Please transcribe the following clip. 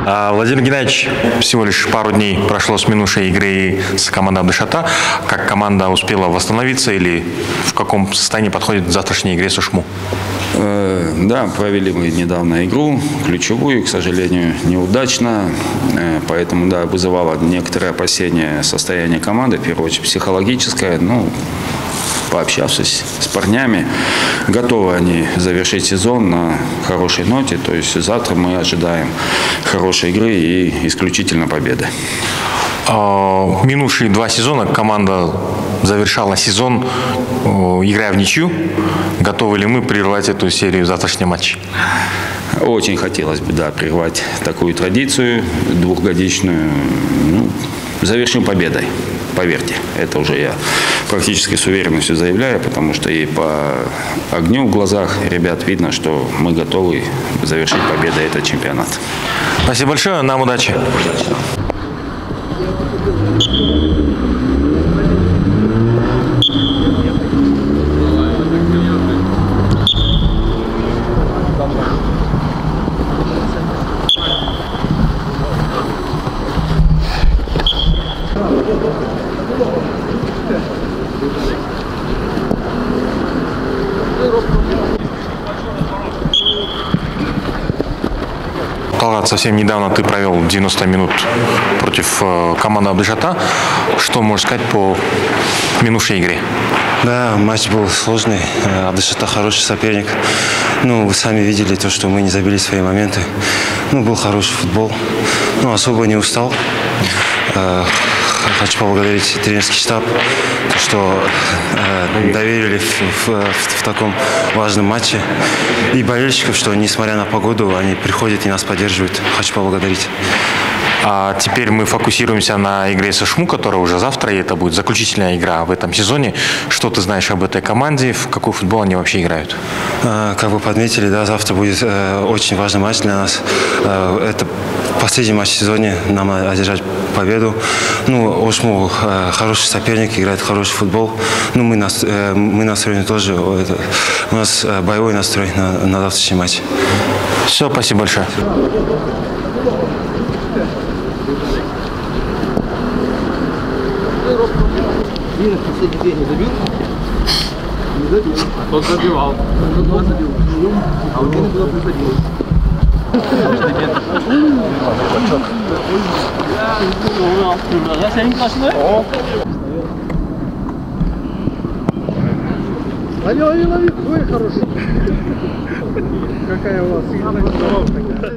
Владимир Геннадьевич, всего лишь пару дней прошло с минувшей игры с командой Абдышата. Как команда успела восстановиться или в каком состоянии подходит к завтрашней игре с Ушму? Да, провели мы недавно игру, ключевую, к сожалению, неудачно. Поэтому, да, вызывало некоторые опасения состояния команды, в первую очередь психологическое. Пообщавшись с парнями, готовы они завершить сезон на хорошей ноте. То есть завтра мы ожидаем хорошей игры и исключительно победы. Минувшие 2 сезона команда завершала сезон, играя в ничью. Готовы ли мы прервать эту серию завтрашнего матча? Очень хотелось бы, да, прервать такую традицию двухгодичную. Завершим победой. Поверьте, это уже я практически с уверенностью заявляю, потому что и по огню в глазах ребят видно, что мы готовы завершить победой этот чемпионат. Спасибо большое, нам удачи. Талгат, совсем недавно ты провел 90 минут против команды Абдышата. Что можешь сказать по минувшей игре? Да, матч был сложный. Абдышата хороший соперник. Вы сами видели то, что мы не забили свои моменты. Был хороший футбол. Особо не устал. Хочу поблагодарить тренерский штаб, что доверили в таком важном матче. И болельщиков, что несмотря на погоду, они приходят и нас поддерживают. Хочу поблагодарить. А теперь мы фокусируемся на игре с Ушму, которая уже завтра, и это будет заключительная игра в этом сезоне. Что ты знаешь об этой команде? В какой футбол они вообще играют? Как вы подметили, да, завтра будет очень важный матч для нас. Это последний матч в сезоне, нам надо одержать победу. Ушму хороший соперник, играет хороший футбол. Мы настроены тоже. У нас боевой настрой на завтрашний матч. Все, спасибо большое. Мина в последний день не забил? Не забил. Тот забивал. Тот 2 забил. А у Мины было плюс 1. Лови, лови, ой, хороший. Какая у вас игра.